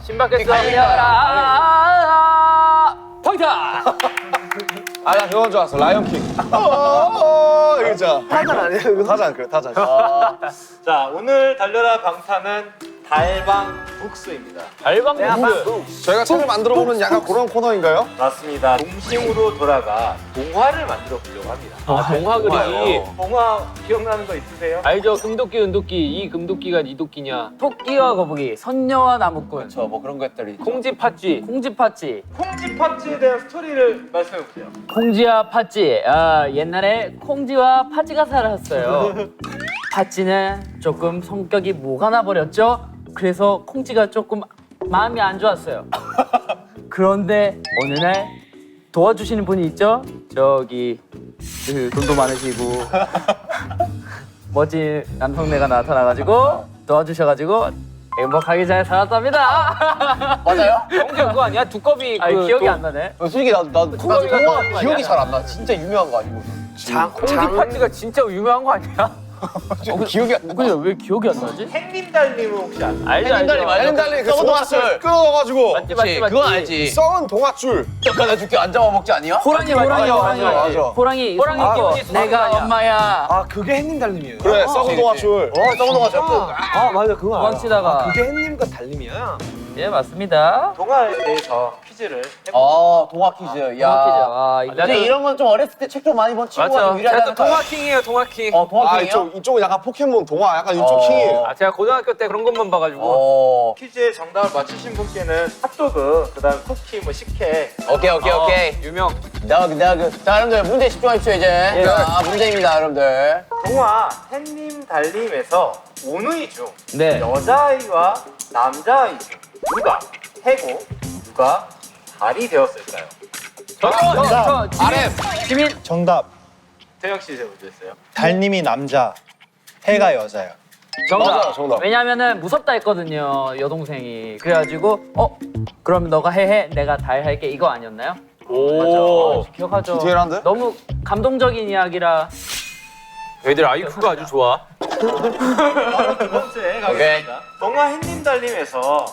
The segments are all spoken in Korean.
신박했어. 달려라. 포인트. 아, 나 그건 줄 알았어. 라이언킹. 이거죠. 타잔 아니에요? 이거 타잔, 그래, 타잔. 자, 오늘 달려라 방탄은 달방북스입니다. 달방북스. 저희가 책을 만들어보는 약간 그런 코너인가요? 맞습니다. 동심으로 돌아가 동화를 만들어 보려고 합니다. 동화 그리기. 동화 기억나는 거 있으세요? 알죠? 금도끼, 은도끼. 이 금도끼가 니 도끼냐? 토끼와 거북이, 선녀와 나무꾼. 저 뭐 그런 것들이 콩쥐 팥쥐. 콩쥐 팥쥐. 콩쥐 팥쥐에 대한 스토리를 말씀해 보세요. 콩쥐와 팥쥐. 옛날에 콩쥐와 팥쥐가 살았어요. 팥쥐는 조금 성격이 뭐가 나버렸죠? 그래서 콩쥐가 조금 마음이 안 좋았어요. 그런데 어느 날 도와주시는 분이 있죠? 저기 그 돈도 많으시고 멋진 남성네가 나타나가지고 도와주셔가지고 행복하게 잘 살았답니다. 맞아요? 콩쥐 그거 아니야? 두꺼비 아니, 기억이 안 나네. 솔직히 나도 동화 기억이 잘 안 나. 진짜 유명한 거 아니고. 콩쥐 팥쥐가 진짜 유명한 거 아니야? 기억이 안 나. 근데 왜 기억이 안 나지? 햇님달님은 혹시 아세요? 알죠 알죠. 헬렌달리 그 썩은 동화줄 동화줄. 끊어가지고 맞지 그치, 맞지. 그건 알지. 썩은 동화줄. 하나 줄게 안 잡아먹지 아니야? 호랑이 맞아, 호랑이 맞아, 호랑이 맞아. 호랑이 호랑이 거 기분이 내가 아니야. 엄마야. 아 그게 햇님 달님이에요? 그래, 썩은 동화줄. 썩은 동화줄. 아 맞아 그거 알아. 도망치다가. 아, 그게 햇님과 달님이야? 예 맞습니다. 동화에 대해서 퀴즈를 해볼게요. 동화 퀴즈. 동화 야. 퀴즈. 아 이거 근데 이런 건 좀 어렸을 때 책 좀 많이 본 친구가 좀 유리하다는 거야. 동화킹이에요 동화킹. 동화 아, 퀴즈요? 이쪽은 약간 포켓몬 동화, 약간 이쪽 킹이에요. 아 제가 고등학교 때 그런 것만 봐가지고. 퀴즈의 정답을 맞추신 분께는 핫도그, 그다음 쿠키, 뭐 식혜. 오케이. 유명. 자, 여러분들 문제 집중하십시오 이제. 자, 문제입니다, 여러분들. 동화 햇님 달님에서 오누이 중 네. 여자아이와 남자아이 중 누가 해고, 누가 달이 되었을까요? 저 지민. 정답. 태영 씨 먼저 했어요. 달님이 남자, 해가 여자요. 정답. 맞아요, 정답. 왜냐면은 무섭다 했거든요 여동생이. 그래가지고 그러면 너가 해 내가 달 할게 이거 아니었나요? 오. 맞죠? 기억하죠. 디테일한데? 너무 감동적인 이야기라. 애들 아이큐가 아주 좋아. 두 번째 가겠습니다. 동화 햇님 달님에서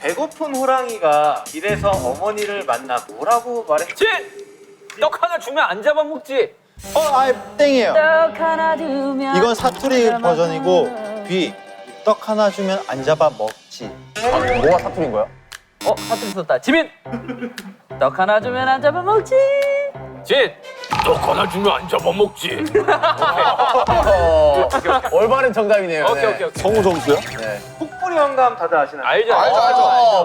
배고픈 호랑이가 길에서 어머니를 만나 뭐라고 말했지? 떡 하나 주면 안 잡아먹지. 아예 땡이에요. 떡 하나 주면. 이건 사투리 버전이고 B. 떡 하나 주면 안 잡아 먹지. 뭐가 사투리인 거야? 사투리 썼다. 지민. 떡 하나 주면 안 잡아먹지. 진. 떡 하나 주면 안 잡아먹지. 올바른 정답이네요. 오케이. 성우 점수요? 폭불이 영감 다들 아시나요? 알죠. 알죠.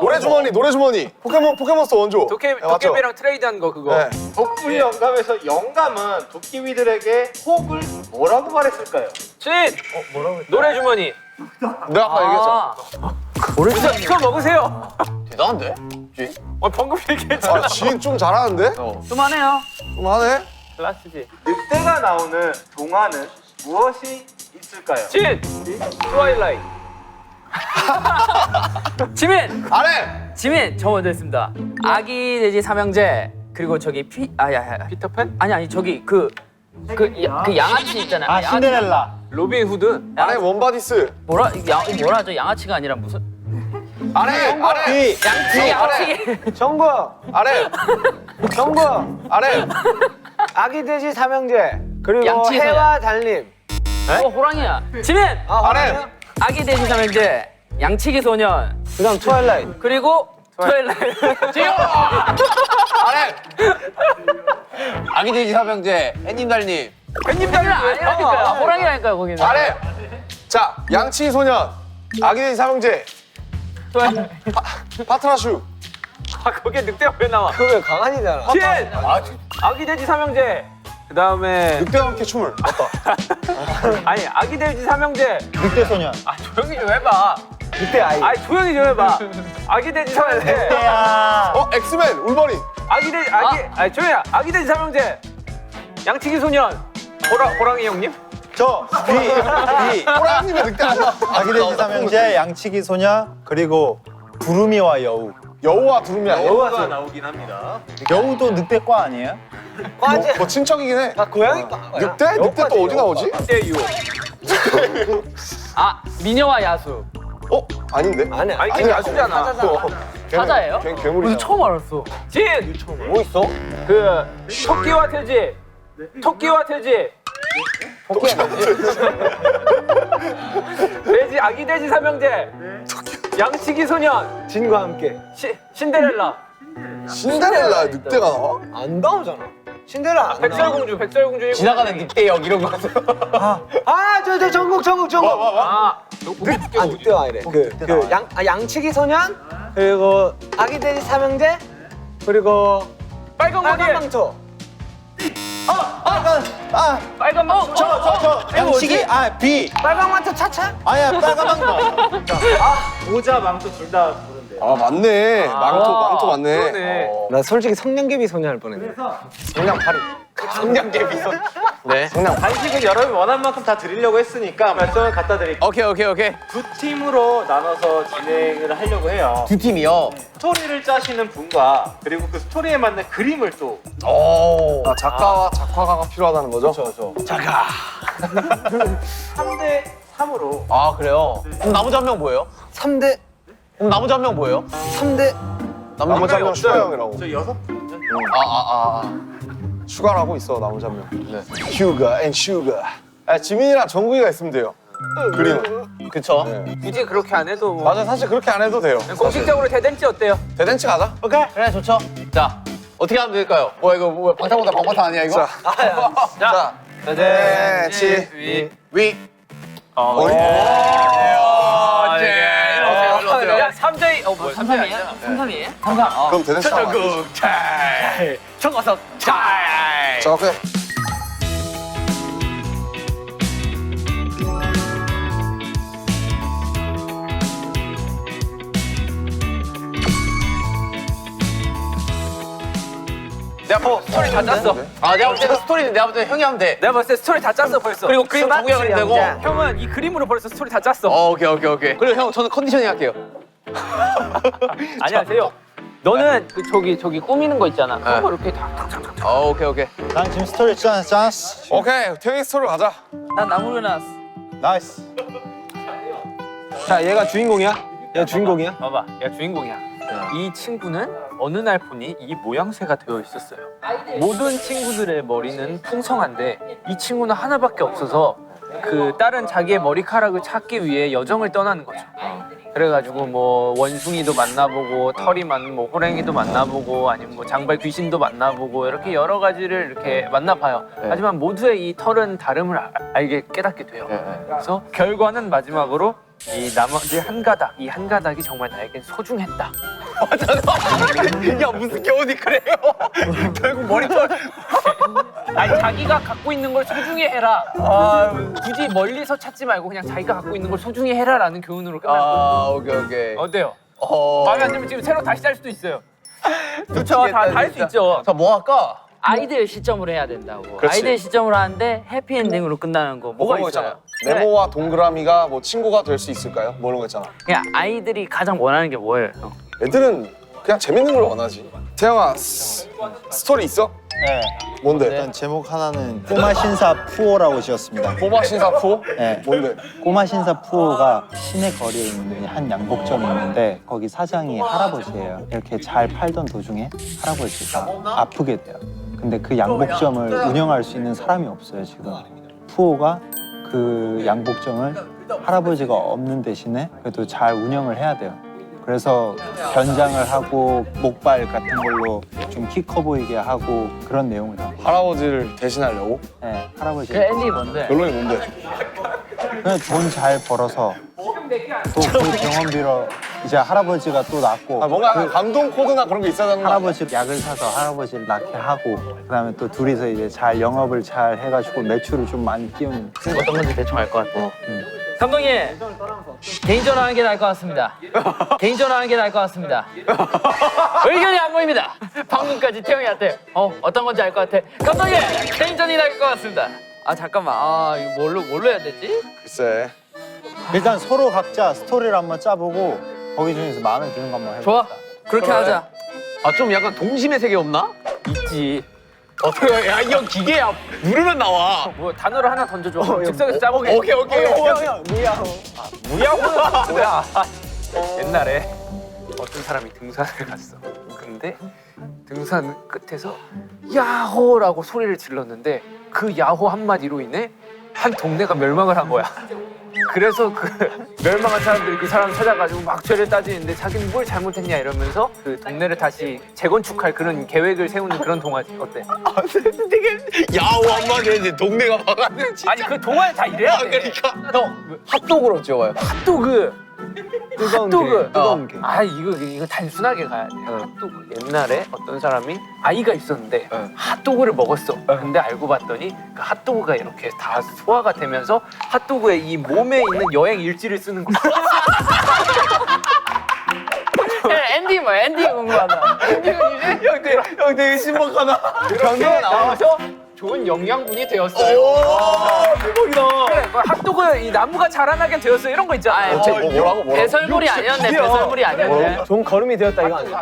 노래주머니. 포켓몬스터 원조. 도깨, 네, 맞죠? 도깨비랑 트레이드한 거 그거. 네. 폭불이 영감에서 영감은 도깨비들에게 호흡을 뭐라고 말했을까요? 진. 노래 주머니. 내가 아까 얘기했잖아. 노래 주머니. 이거 먹으세요. 대단한데? 방금 얘기했잖아. 아, 지인 좀 잘하는데? 그만해요. 좀 하네? 클라스지. 늑대가 나오는 동화는 무엇이 있을까요? 진. 트와일라이트. 지민. 안 해! 지민. 저 먼저 했습니다. 아기 돼지 삼형제. 그리고 저기 피터팬? 아니 저기 그 양아치 있잖아요. 아 신데렐라. 로빈 후드. 안 해, 원바디스. 뭐라죠? 양아치가 아니라 무슨? 안 해! B. 양치기. 정구 안 해! 정구 안 해! 아기 돼지 삼형제 그리고 양치 해와 달님. 호랑이야. 지민. 안 해! 아기 돼지 삼형제. 양치기 소년. 그다음 트와일라이트. 그리고 트와일라이트. 안 해! 아기 돼지 삼형제, 햇님 달님. 팬님들은 아니라니까요. 호랑이라니까요 거기는. 안 해! 자, 양치 소년, 아기돼지 삼형제, 파트라슈. 거기에 늑대가 왜 나와? 그거 왜 강아지잖아. 진. 아기 돼지 삼형제. 그 다음에 늑대와 함께 춤을. 맞다. 아니 아기 돼지 삼형제. 늑대 소년. 조용히 좀 해봐. 늑대 아이. 아니 조용히 좀 해봐. 아기 돼지 삼형제. 야. 엑스맨 울버린. 아기 돼지 아니 조용히 해. 아기 돼지 삼형제. 양치기 소년. 호랑이 형님? 저 B. 호랑이님의 늑대 아니야? 아기돼지 삼형제, 양치기 소녀, 그리고 두루미와 여우. 여우와 두루미 아니야? 여우가 나오긴 합니다. 여우도 늑대과 아니에요? 과제. 뭐 친척이긴 해. 아 고양이 과. 늑대? 늑대 또 어디 나오지? 늑대유. 아 미녀와 야수. 어? 아닌데? 아니야. 아니 걔 야수잖아. 사자예요? 괴물이잖아. 처음 알았어. 진. 뭐 있어? 그 토끼와 돼지. 토끼와 돼지. 돼지 아기 돼지 삼형제. 양치기 소년. 진과 함께. 신데렐라. 신데렐라 늑대가 나와? 안 나오잖아. 신데렐라 안 나와. 백설공주. 지나가는 늑대역 이런 거. 저 전국. 아, 아 늑대가 아니래. 양치기 소년 그리고 아기 돼지 삼형제 그리고 빨간 머리. 빨간 망토. 빨간 망토. 저 양치기 B. 빨간 망토 차차. 아니야 빨간 망토. 모자 망토 둘 다 부른대. 아 맞네. 망토 맞네. 그러네. 나 솔직히 성냥개비 소녀 할 뻔했네. 성냥팔이. 성냥개비. 네. 간식은 여러분이 원하는 만큼 다 드리려고 했으니까 말씀을 갖다 드릴게요. 오케이. 두 팀으로 나눠서 진행을 하려고 해요. 두 팀이요. 스토리를 짜시는 분과 그리고 그 스토리에 맞는 그림을 또 오. 아, 작가와 작화가가 필요하다는 거죠? 3대 3으로 아 그래요? 그럼 나머지 한 명 뭐예요? 3대 그럼 나머지 한 명 뭐예요? 3대 나머지 한 명 슈가 형이라고. 저 6분 슈가라고 있어 나머지 한 명. 네. 슈가 앤 슈가. 아, 지민이랑 정국이가 있으면 돼요. 그림은. 그쵸? 네. 굳이 그렇게 안 해도 뭐 맞아 사실 그렇게 안 해도 돼요. 공식적으로 대댄치 어때요? 대댄치 가자. 그래 좋죠. 자 어떻게 하면 될까요? 뭐야 이거 뭐 방탄보다 방탄 아니야 이거? 자. 대댄치 위. 야 3대 뭐야 3삼이에요? 3삼이에요? 3삼. 그럼 대댄치 가자. 청어석 잘. 자 오케이. 내가 뭐 스토리 다 짰어. 아 내가 볼 때는 스토리는 내가 볼 때 형이 하면 돼. 내가 봤을 때 스토리 다 짰어 벌써. 그리고 그림 정국이가 그리면 되고. 형은 이 그림으로 벌써 스토리 다 짰어. 오케이. 그리고 형 저는 컨디셔닝 할게요. 안녕하세요. 너는 그 저기 꾸미는 거 있잖아. 네. 그거 이렇게 탁탁탁탁. 오케이. 난 지금 스토리 짰어. 오케이 태영이 스토리로 가자. 난 나무를 놨어. 나이스. 자 얘가 주인공이야? 얘가 주인공이야? 봐봐, 얘가 주인공이야. 이 친구는 어느 날 보니 이 모양새가 되어 있었어요. 모든 친구들의 머리는 풍성한데 이 친구는 하나밖에 없어서 그 다른 자기의 머리카락을 찾기 위해 여정을 떠나는 거죠. 그래가지고 뭐 원숭이도 만나보고 털이 많은 뭐 호랭이도 만나보고 아니면 뭐 장발 귀신도 만나보고 이렇게 여러 가지를 이렇게 만나봐요. 하지만 모두의 이 털은 다름을 알게 깨닫게 돼요. 그래서 결과는 마지막으로 이 나머지 한 가닥, 이 한 가닥이 정말 나에겐 소중했다. 야 무슨 교훈이 그래요? 결국 머리털. 아니 자기가 갖고 있는 걸 소중히 해라. 굳이 멀리서 찾지 말고 그냥 자기가 갖고 있는 걸 소중히 해라라는 교훈으로 끝났거든요. 오케이. 어때요? 마음에 안 들면 지금 새로 다시 짤 수도 있어요. 좋죠. 다 할 수 있죠. 자 뭐 할까? 아이들 시점으로 해야 된다고. 그렇지. 아이들 시점으로 하는데 해피엔딩으로 끝나는 거 뭐가 그런 거 있어요? 있잖아. 네모와 동그라미가 뭐 친구가 될 수 있을까요? 뭐 이런 거 있잖아. 그냥 아이들이 가장 원하는 게 뭐예요? 형? 애들은 그냥 재밌는 걸 원하지. 태영아 스토리 있어? 네. 뭔데? 일단 제목 하나는 꼬마 신사 푸오라고 지었습니다. 꼬마 신사포? 네. 뭔데? 꼬마 신사 푸오가 시내 거리에 있는 한 양복점이 있는데 거기 사장이 할아버지예요. 이렇게 잘 팔던 도중에 할아버지가 아프게 돼요. 근데 그 양복점을 운영할 수 있는 사람이 없어요 지금. 푸오가 그 양복점을 할아버지가 없는 대신에 그래도 잘 운영을 해야 돼요. 그래서 변장을 하고 목발 같은 걸로 좀 키 커 보이게 하고 그런 내용을 담고. 할아버지를 대신하려고? 네, 할아버지. 그 엔딩이 뭔데? 결론이 뭔데? 그냥 돈 잘 벌어서 또 그 병원비로 이제 할아버지가 또 낫고 아, 뭔가 감동 코드나 그런 게 있어야 되는 거 아니야? 할아버지 약을 사서 할아버지를 낫게 하고 그다음에 또 둘이서 이제 잘 영업을 잘 해가지고 매출을 좀 많이 띄우는. 어떤 건지 대충 알 것 같아. 감독님 개인전화 하는 게 나을 것 같습니다. 개인전화 하는 게 나을 것 같습니다. 의견이 안 보입니다. 방금까지 태영이한테 어떤 건지 알 것 같아. 감독님 개인전이 나을 것 같습니다. 아 잠깐만 이거 뭘로 해야 되지? 글쎄. 일단 서로 각자 스토리를 한번 짜보고 거기 중에서 마음에 드는 거 한번 해볼까? 좋아 그렇게 하자. 아 좀 약간 동심의 세계 없나? 있지. 어떻게 야 이 형 기계야 누르면 나와. 뭐 단어를 하나 던져줘. 즉석에서 짜보게. 오케이. 무야호는 뭐야? 옛날에 어떤 사람이 등산을 갔어. 근데 등산 끝에서 야호라고 소리를 질렀는데 그 야호 한마디로 인해 한 동네가 멸망을 한 거야. 그래서 그 멸망한 사람들이 그 사람 찾아가지고 막 죄를 따지는데 자기는 뭘 잘못했냐 이러면서 그 동네를 다시 재건축할 그런 계획을 세우는 그런 동화지. 어때? 되게 야호 한마디 했는데 동네가 막았네. 아니 그 동화에 다 이래야 돼. 그러니까 핫도그로 찍어요. 핫도그. 뜨거운 핫도그. 뜨거운 게. 아 이거 단순하게 가야 돼. 핫도그. 옛날에 어떤 사람이 아이가 있었는데 핫도그를 먹었어. 근데 알고 봤더니 그 핫도그가 이렇게 다 소화가 되면서 핫도그의 이 몸에 있는 여행 일지를 쓰는 거야. 엔딩 뭐야? 엔딩 궁금하다. 형 되게 신박하다. 변기가 나와서 좋은 영양분이 되었어요. 대박이다. 그래, 그 핫도그 이 나무가 자라나게 되었어. 이런 거 있잖아. 뭐라고? 배설물이 아니었네. 배설물이 아니었네. 좋은 걸음이 되었다 이거 아니야?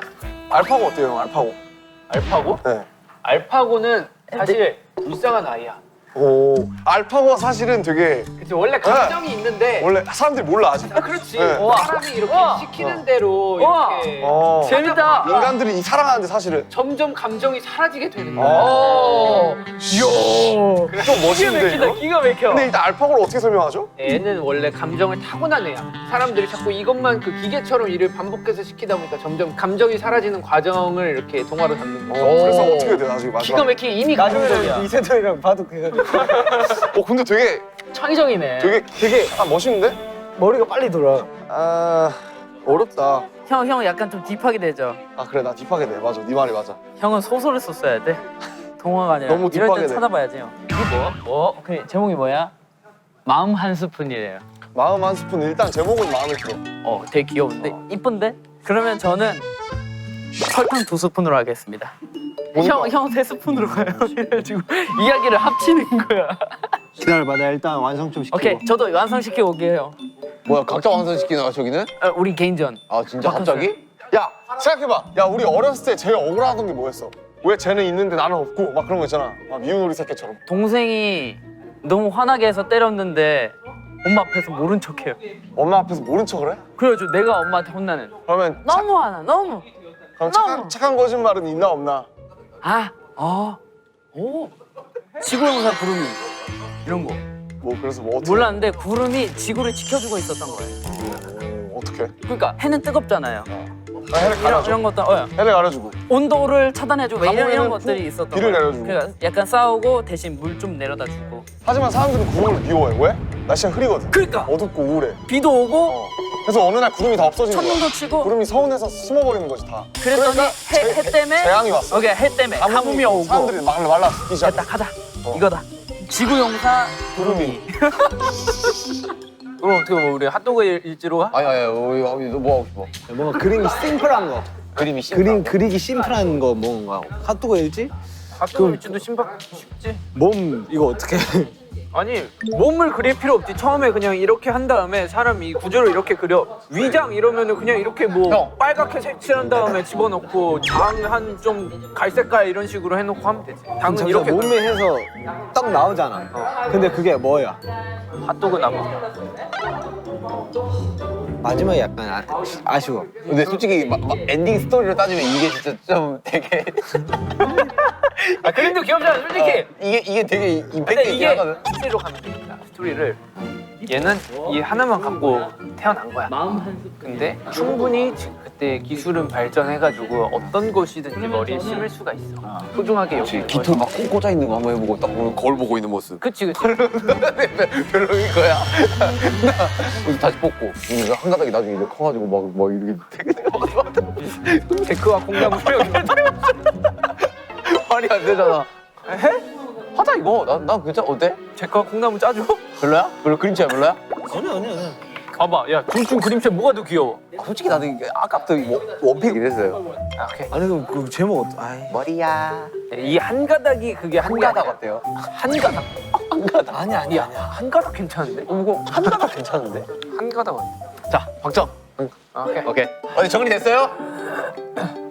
알파고 어때요, 형? 알파고. 알파고? 네. 알파고는 사실 불쌍한 아이야. 오. 알파고가 사실은 되게 그치 원래 감정이 있는데 원래 사람들이 몰라 아직. 그렇지. 네. 사람이 이렇게 시키는 대로 우와. 이렇게 재밌다. 인간들이 이 사랑하는데 사실은 점점 감정이 사라지게 되는 거야. 좀 멋있는데. 이거? 기가 막혀. 근데 일단 알파고를 어떻게 설명하죠? 애는 원래 감정을 타고난 애야. 사람들이 자꾸 이것만 그 기계처럼 일을 반복해서 시키다 보니까 점점 감정이 사라지는 과정을 이렇게 동화로 담는 거야. 그래서 어떻게 돼 나중에 기가 마지막? 막히게 이미 감정이야. 이세돌이랑 봐도 그냥 근데 되게 창의적이네. 되게 멋있는데? 머리가 빨리 돌아. 아 어렵다. 형 약간 좀 딥하게 되죠. 아 그래 나 딥하게 돼. 맞아 네 말이 맞아. 형은 소설을 썼어야 돼. 동화가 아니라. 너무 이럴 딥하게 때 돼. 찾아봐야지 형. 이게 뭐? 그 제목이 뭐야? 마음 한 스푼이래요. 마음 한 스푼 일단 제목은 마음에 들어. 되게 귀여운데 이쁜데? 그러면 저는 설탕 2스푼으로 하겠습니다. 형 3스푼으로 가요. 이래가지고 이야기를 합치는 거야. 기다려봐, 내가 일단 완성 좀 시키고. 오케이, 저도 완성시켜 올게요. 뭐야 각자 완성시키는 거야 저기는? 우리 개인전. 아 진짜 갑자기? 야 생각해봐. 야 우리 어렸을 때 제일 억울하던 게 뭐였어? 왜 쟤는 있는데 나는 없고 막 그런 거 있잖아. 막 미운 우리 새끼처럼. 동생이 너무 화나게 해서 때렸는데 엄마 앞에서 모른 척해요. 엄마 앞에서 모른 척을 해? 그래가지고 내가 엄마한테 혼나는. 그러면 너무 화나, 너무. 그럼 착한 거짓말은 있나 없나? 지구용사 구름이 이런 거 뭐 그래서 뭐 어떻게? 몰랐는데 구름이 지구를 지켜주고 있었던 거예요. 어떻게? 그러니까 해는 뜨겁잖아요. 해를 가려줘. 이런 것도 해를 가려주고. 온도를 차단해주고 이런 가뭄에는 것들이 있었던 비를 거예요. 내려주고. 그러니까 약간 싸우고 대신 물 좀 내려다 주고. 하지만 사람들은 구름을 미워해. 왜? 날씨가 흐리거든. 그러니까 어둡고 우울해. 비도 오고 그래서 어느 날 구름이 다 없어진 거야. 천둥도 치고. 구름이 서운해서 숨어버리는 거지 다. 그랬더니 해 때문에 재앙이 왔어. 오케이, 해 때문에 가뭄이 오고. 사람들이 말라 죽기 시작해. 됐다 가자. 이거다. 지구용사 구름이. 그럼 어떻게 뭐 우리 핫도그 일지로 가? 아니 우리 너뭐 하고 싶어? 뭔가 그림이 심플한 거. 그림이 심플한 그리기 심플한 거 뭔가. 핫도그 일지? 핫도그 일지도 쉽지. 몸 이거 어떻게? 아니 몸을 그릴 필요 없지. 처음에 그냥 이렇게 한 다음에 사람 이 구조를 이렇게 그려. 위장 이러면은 그냥 이렇게 뭐 형. 빨갛게 색칠한 다음에 집어넣고 장 한 좀 갈색깔 이런 식으로 해놓고 하면 되지. 당은 이렇게 몸에 해서 딱 나오잖아. 근데 그게 뭐야? 핫도그 나무. 마지막에 약간 아쉬워. 근데 솔직히 엔딩 스토리로 따지면 이게 진짜 좀 되게 그림도 귀엽잖아 솔직히. 이게 되게 임팩트 근데 있긴 이게 하거든. 스토리로 가면 됩니다. 스토리를 얘는 이 하나만 갖고 태어난 거야. 근데 충분히 그때 기술은 발전해가지고 어떤 것이든지 머리에 심을 수가 있어. 소중하게 여기. 깃털 막 꽂아 있는 거 한번 해보고 딱 보면 거울 보고 있는 모습. 그치. 별로인 거야. 그래서 다시 뽑고 이거 한 가닥이 나중에 이제 커가지고 막 이렇게 되게 데크와 공나무 수영이 말이 안 되잖아. 해? 하자 이거. 난 괜찮아. 어때? 데크와 콩나무 짜줘? 별로야? 별로 그림체야 별로야? 봐봐, 야, 둘 중 그림체 뭐가 더 귀여워? 솔직히 나도 이게 아까부터 원픽 이랬어요. 아, 오케이. 아니 그 제목 머리야. 이 한 가닥이 그게 한 한가닥 가닥. 어때요? 한 가닥. 한 가닥. 아니야. 한 가닥 괜찮은데? 이거 한가닥 괜찮은데? 한 가닥. 자, 박정. 오케이. 오케이. 어디 정리됐어요?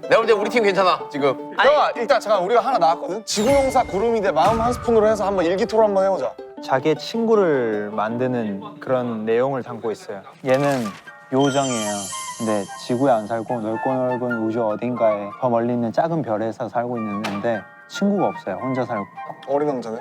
내가 볼 때 우리 팀 괜찮아, 지금. 형아 일단 잠깐 우리가 하나 나왔거든. 지구용사 구름이 대 마음 한 스푼으로 해서 한번 일기토론 한번 해보자. 자기의 친구를 만드는 그런 내용을 담고 있어요. 얘는 요정이에요. 근데 지구에 안 살고 넓고 넓은 우주 어딘가에 더 멀리 있는 작은 별에서 살고 있는데 친구가 없어요. 혼자 살고. 어린 왕자네.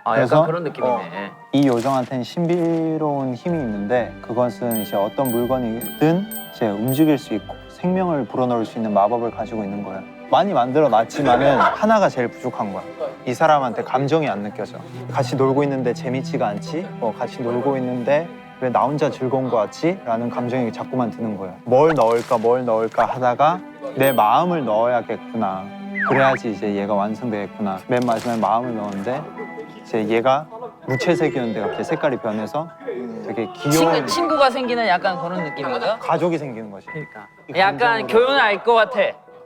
아, 그래서? 약간 그런 느낌이네. 이 요정한테는 신비로운 힘이 있는데 그것은 이제 어떤 물건이든 이제 움직일 수 있고 생명을 불어넣을 수 있는 마법을 가지고 있는 거예요. 많이 만들어 놨지만은 하나가 제일 부족한 거야. 이 사람한테 감정이 안 느껴져. 같이 놀고 있는데 재밌지가 않지? 같이 놀고 있는데 왜 나 혼자 즐거운 거 같지? 라는 감정이 자꾸만 드는 거예요. 뭘 넣을까 하다가 내 마음을 넣어야겠구나. 그래야지 이제 얘가 완성되겠구나. 맨 마지막에 마음을 넣었는데 이제 얘가 무채색이었는데 갑자기 색깔이 변해서 되게 귀여운 친구가 생기는 약간 그런 느낌인가요? 가족이 생기는 거지. 그러니까. 약간 교훈을 알 것 같아.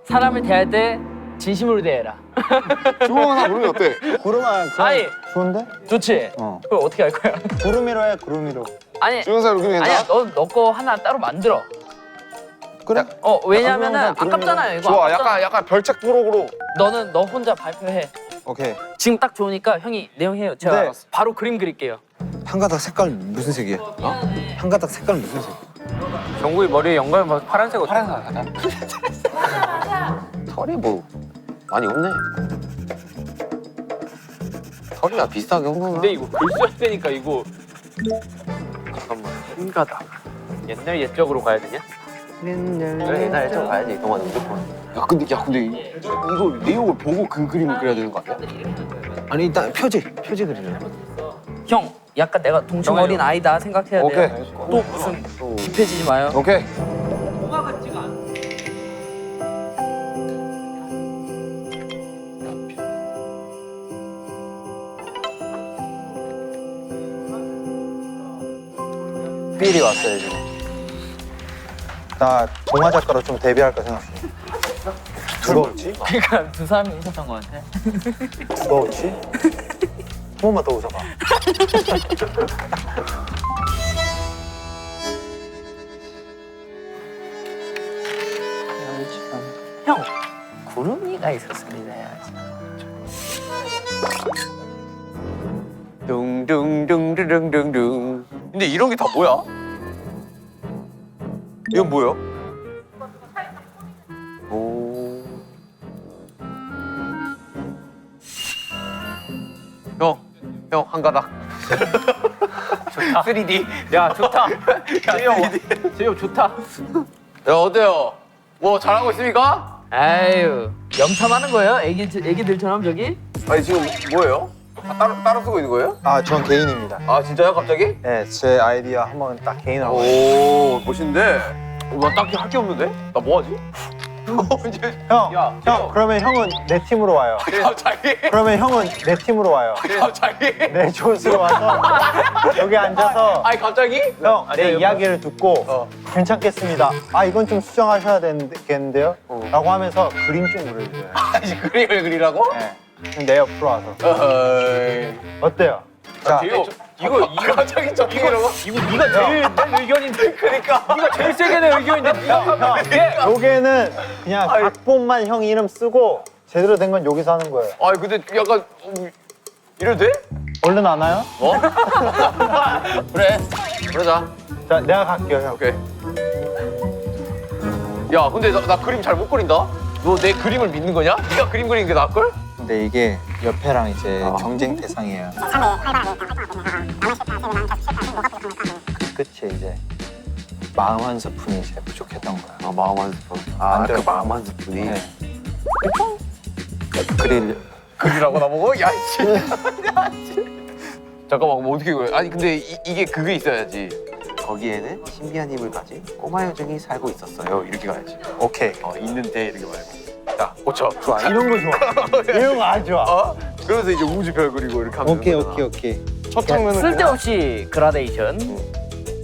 사람을 대할 때 진심으로 대해라. 지구용사 구름이 어때? 구름아, 아니. 좋은데? 좋지? 그걸 어떻게 할 거야? 구름이로 해, 구름이로. 아니, 지구용사 구름이 아니야. 괜찮아? 너 거 하나 따로 만들어. 그래? 왜냐면은 아, 그러면 아깝잖아요. 이거 좋아. 아깝잖아. 약간 별책 프로그로. 너 혼자 발표해. 오케이. 지금 딱 좋으니까 형이 내용해요. 제가 네. 바로 그림 그릴게요. 한 가닥 색깔 무슨 색이야? 한 가닥 색깔 무슨 색? 정국이 머리에 연관 뭐 파란색 어때? 털이 뭐 많이 없네. 털이야 비슷하게 온 거나. 근데 이거 글 써야 되니까 이거 잠깐만 한 가닥. 옛날 옛적으로 가야 되냐? 그래 옛날에 좀 가야지. 동안 무조건. 야 근데 이거 내용을 보고 그 그림을 그려야 되는 거 아니야? 아니 일단 표지 그리려. 형, 약간 내가 동충 정해요. 어린 아이다 생각해야 오케이. 돼요. 또 무슨 딥해지지 마요. 오케이. 필이 왔어요, 지금. 나 동화 작가로 좀 데뷔할까 생각 중이야. 누가 웃지? 그러니까 두 사람이 웃었던 것 같아. 누가 웃지? 한 번만 더 웃어봐. 형, 구름이가 있었습니다. 둥둥둥둥둥둥. 근데 이런 게 다 뭐야? 이건 뭐야? 오. 형, 한 가닥. 좋다. 3D. 야 좋다. 제이홉 좋다. 야, 어때요? 뭐 잘하고 있습니까? 아유, 염탐하는 거예요? 애기들처럼 저기? 아니, 지금 뭐예요? 따로 쓰고 있는 거예요? 아, 전 개인입니다. 아, 진짜요? 갑자기? 네, 제 아이디어 한번 딱 개인으로. 오, 멋있는데? 나 딱히 할 게 없는데? 나 뭐 하지? 형, 야, 형, 그러면 형은 내 팀으로 와요. 갑자기? 그러면 형은 내 팀으로 와요. 갑자기? 내 조수로 와서 여기 앉아서 아니, 갑자기? 형, 내 이야기를 듣고 괜찮겠습니다. 아, 이건 좀 수정하셔야 되겠는데요? 라고 하면서 그림 좀 그려줘요. 다시 그림을 그리라고? 네. 내 옆으로 와서. 어이. 어때요? 자, 제이홉 이거 갑자기 저기라고? 이거 네가 제일 내 의견인데. 그러니까. 네가 제일 세게 내 의견인데. 형, 요게는 그냥 각본만 형 이름 쓰고 제대로 된 건 여기서 하는 거예요. 아니, 근데 약간 이래도 돼? 얼른 안 와요? 어? 그래. 그러자. 자, 내가 갈게요, 형. 오케이. 야, 근데 나 그림 잘 못 그린다? 너 내 그림을 믿는 거냐? 네가 그림 그리는 게 나을걸? 근데 이게 옆에랑 이제 경쟁 대상이에요. 끝이 이제 마음 한 스푼이 이제 부족했던 거야. 아 마음 한 스푼. 안 그 돼요. 마음 한 스푼이. 네. 그릴 그리라고 나보고? 야, 씨. 잠깐만, 뭐 어떻게 그래? 아니, 근데 이게 그게 있어야지. 거기에는 신비한 힘을 가진 꼬마 요정이 살고 있었어요. 이렇게 가야지. 오케이. 있는데 이렇게 말고. 자, 고쳐. 좋아. 이런 거 좋아. 이런 거 아주 좋아. 어? 그러면서 이제 우주별 그리고 이렇게 하면 오케이, 되는 오케이, 거잖아. 오케이. 첫 장면은 쓸데없이 그라데이션.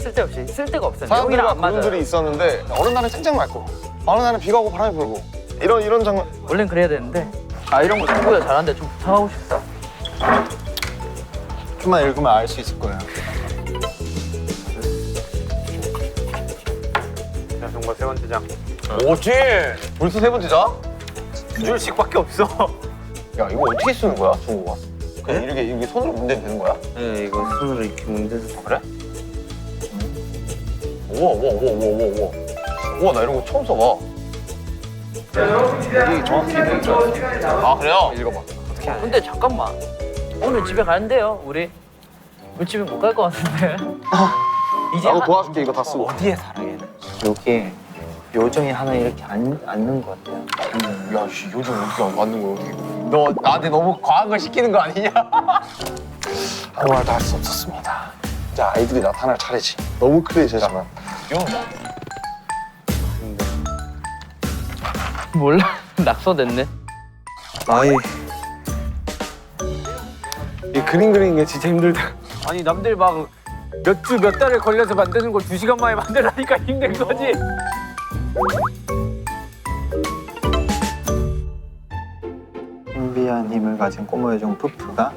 쓸데없이 쓸데가 없어요. 사람들과 여기랑 안 맞아요. 구름들이 있었는데 어느 날은 쨍쨍 맑고 어느 날은 비가 오고 바람이 불고 이런 장면. 원래는 그래야 되는데 이런 거 친구가 잘하는데 좀 부탁하고 싶다. 좀만 읽으면 알 수 있을 거예요. 자, 정말 세 번째 장. 뭐지? 벌써 세 번째 자? 두 줄씩밖에 없어. 야 이거 어떻게 쓰는 거야 중국어? 그냥 이렇게 손으로 문대면 되는 거야? 네, 이거 손으로 이렇게 문대서 그래? 우와 우와 나 이런 거 처음 써봐. 이게 정확히 돼 있죠. 아 그래요? 읽어봐. 근데 잠깐만. 오늘 집에 가는데요, 우리 집에 못 갈 것 같은데. 이제 나도 도와줄게 이거 다 쓰고. 어디에 살아 얘는? 여기에 요정이 하나 이렇게 앉는 것 같아요. 야, 씨, 요즘 어떻게 맞는 거야, 여기? 너 나한테 너무 과한 걸 시키는 거 아니냐? 아무 말도 할 수 없었습니다. 자, 아이들이 나타날 차례지. 너무 클리셰지만. 몰라. 낙서됐네. 아이, 이 그림 그리는 게 진짜 힘들다. 아니 남들 막 몇 주 몇 달을 걸려서 만드는 걸 2시간 만에 만들라니까 힘든 거지. 신비한 힘을 가진 꼬마 요정 푸푸가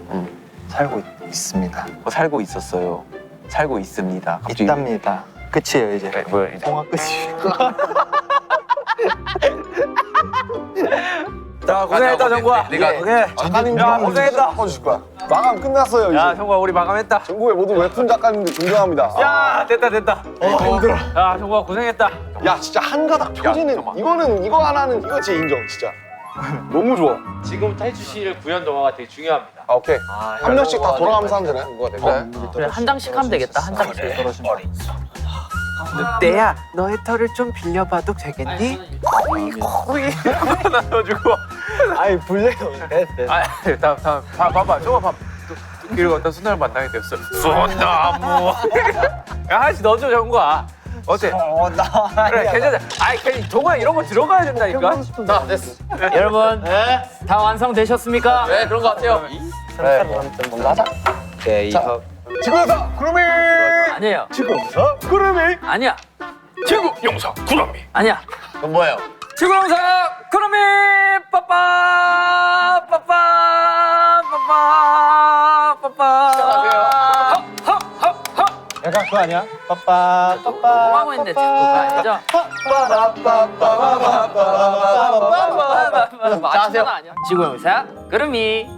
살고 있습니다. 살고 있었어요. 살고 있습니다. 있답니다. 끝이에요 이제. 뭐야 이제? 동화 끝이. 자, 고생했다 정구야. 내가 오케이. 작가님 야, 고생했다. 바꿔주실 거야. 마감 끝났어요 이제. 야, 정구야 우리 마감했다. 전국의 모든 웹툰 작가님들 존경합니다. 야, 됐다. 힘들어. 야, 정구야 고생했다. 야 진짜 한 가닥 표지는 잠깐만. 이거 하나는 이거 진짜 인정 진짜. 너무 좋아. 지금부터 해주실 구현 동화가 되게 중요합니다. 아, 오케이. 한 명씩 다 돌아가면서 하면 되네. 그래. 그래, 한 장씩 하면 되겠다. 한 장씩. 늑대야, 너의 털을 좀 빌려봐도 되겠니? 나눠주고. 아이 불려요. 아, 봐봐, 저거 봐. 길을 걷다 순나를 만나게 됐어. 순나무. 야, 하나씩 넣어줘, 정구야. 어때? 그래, 괜찮아. 아이, 괜히 동화 이런 거 들어가야 된다니까. 자, 됐어. 여러분, 다 완성되셨습니까? 네, 그런 거 같아요. 그래, 먼저 하자. 네, 이거. 지구에서 구름이. 아니에요. 지구에서 구름이. 아니야. 지구 용사 구름이. 아니야. 그건 뭐예요? 지구영상 구름이 빠빠 약간 그거 아니야? 빠빠 빠빠. 뭐라고 했는데 자꾸가 아니죠? 맞추는 아니야. 지구영상 구름이.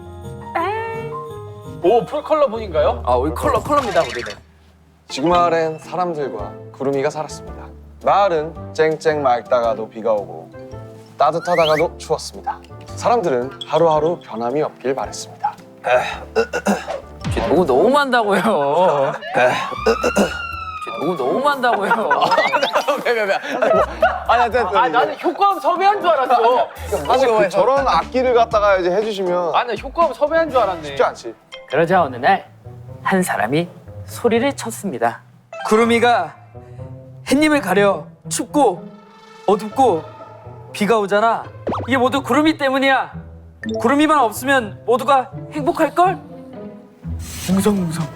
오, 풀컬러 분인가요? 우리 컬러입니다 우리는. 지구 마을엔 사람들과 구름이가 살았습니다. 마을은 쨍쨍 맑다가도 비가 오고 따뜻하다가도 추웠습니다. 사람들은 하루하루 변함이 없길 바랬습니다. 쟤 너무 많다고요. 쟤 너무 많다고요. 나는 효과음 섭외한 줄 알았어. 사실 저런 악기를 갖다가 이제 해주시면 나는 효과음 섭외한 줄 알았네. 쉽지 않지. 그러자 어느 날 한 사람이 소리를 쳤습니다. 구름이가 햇님을 가려 춥고 어둡고 비가 오잖아. 이게 모두 구름이 때문이야. 구름이만 없으면 모두가 행복할걸? 웅성웅성.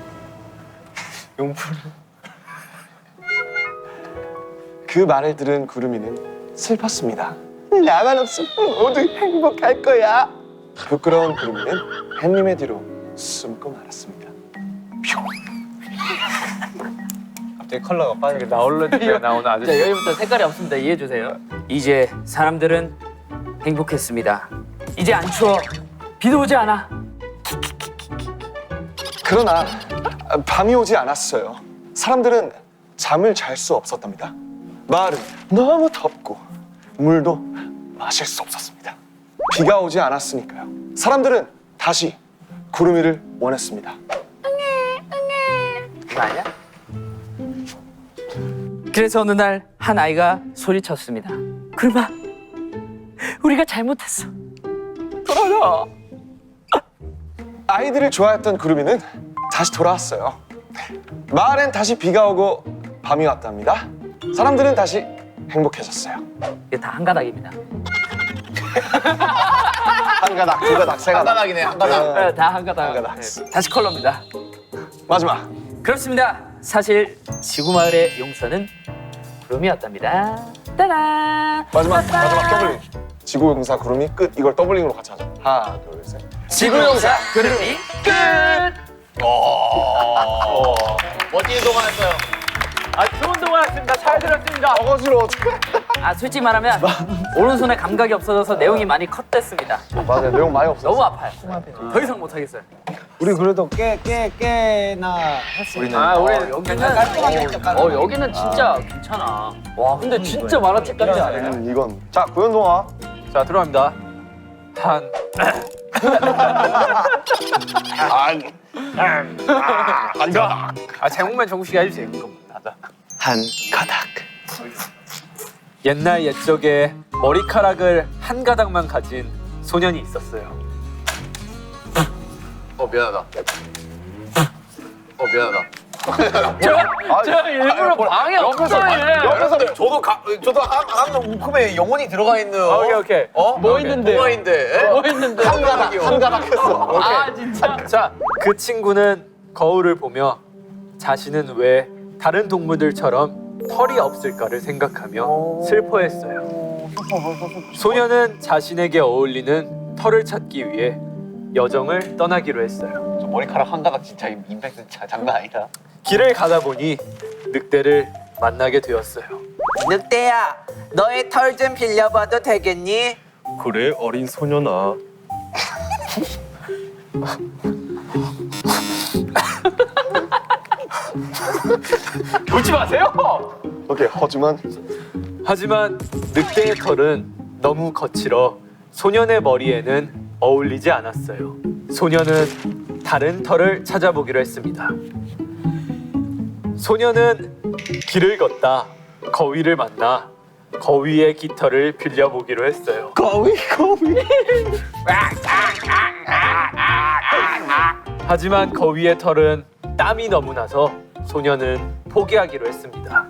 그 말을 들은 구름이는 슬펐습니다. 나만 없으면 모두 행복할 거야. 부끄러운 구름이는 햇님의 뒤로 숨고 말았습니다. 갑자기 컬러가 빠지게 나오는 자, 아저씨. 여기부터 색깔이 없습니다. 이해해 주세요. 이제 사람들은 행복했습니다. 이제 안 추워. 비도 오지 않아. 그러나 밤이 오지 않았어요. 사람들은 잠을 잘 수 없었답니다. 마을은 너무 덥고 물도 마실 수 없었습니다. 비가 오지 않았으니까요. 사람들은 다시 구름이를 원했습니다. 이거 아니야? 그래서 어느 날 한 아이가 소리쳤습니다. 구름아, 우리가 잘못했어. 돌아가. 아이들을 좋아했던 구름이는 다시 돌아왔어요. 마을엔 다시 비가 오고 밤이 왔답니다. 사람들은 다시 행복해졌어요. 이게 다 한 가닥입니다. 한 가닥, 두 가닥, 세 가닥. 간단하긴 해, 한 가닥. 다 한 가닥. 한 가닥. 다시 컬러입니다. 마지막. 그렇습니다. 사실 지구마을의 용서는 구름이었답니다. 따란. 마지막 더블링. 지구용사 구름이 끝. 이걸 더블링으로 같이 하자. 하나, 둘, 셋. 지구용사 구름이 끝. 멋진 동화였어요. 아 좋은 동화였습니다. 잘 들었습니다. 어거지로 어떡해. 아 솔직히 말하면 오른손에 감각이 없어져서 내용이 많이 컷됐습니다. 맞아요. 내용 많이 없어. 너무 아파요. 더 이상 못하겠어요. 우리 그래도 꽤나 했어요. 아 우리 여기는 여기는 진짜 괜찮아. 와 근데 진짜 만화책 같지 않아요? 이건 자 구연동화. 자 들어갑니다. 한 제목만 정국 씨가 해주세요. 한 가닥. 옛날 옛적에 머리카락을 한 가닥만 가진 소년이 있었어요. 미안하다. 미안하다. 제가 일부러 방해 없어요. 옆에서 저도 한 움큼에 영혼이 들어가 있는. 오케이. 뭐 있는데? 뭐가 있는데? 뭐 있는데? 한 가닥 했어. 아 진짜. 자, 그 친구는 거울을 보며 자신은 왜 다른 동물들처럼 털이 없을까를 생각하며 슬퍼했어요. 소녀는 자신에게 어울리는 털을 찾기 위해 여정을 떠나기로 했어요. 저 머리카락 한 가닥 진짜 임팩트 장난 아니다. 길을 가다 보니 늑대를 만나게 되었어요. 늑대야, 너의 털 좀 빌려봐도 되겠니? 그래 어린 소년아. 울지 마세요. 오케이. 하지만 늑대의 털은 너무 거칠어 소년의 머리에는 어울리지 않았어요. 소년은 다른 털을 찾아보기로 했습니다. 소년은 길을 걷다 거위를 만나 거위의 깃털을 빌려보기로 했어요. 거위. 하지만 거위의 털은 땀이 너무 나서 소년은 포기하기로 했습니다.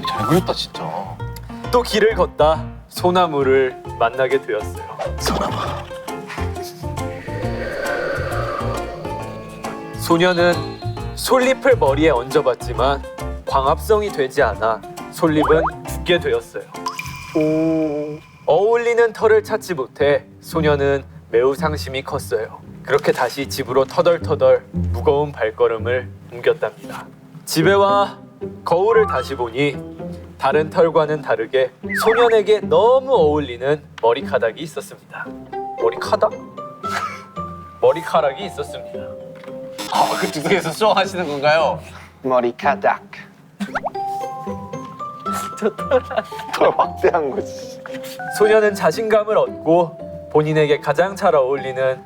잘 그렸다 진짜. 또 길을 걷다 소나무를 만나게 되었어요. 소년은 솔잎을 머리에 얹어봤지만 광합성이 되지 않아 솔잎은 죽게 되었어요. 어울리는 털을 찾지 못해 소년은 매우 상심이 컸어요. 그렇게 다시 집으로 터덜터덜 무거운 발걸음을 옮겼답니다. 집에 와 거울을 다시 보니 다른 털과는 다르게 소년에게 너무 어울리는 머리카락이 있었습니다. 머리카락? 머리카락이 있었습니다. 그 두께에서 수정하시는 건가요? 머리카락. 더 막대한 거지. 소년은 자신감을 얻고 본인에게 가장 잘 어울리는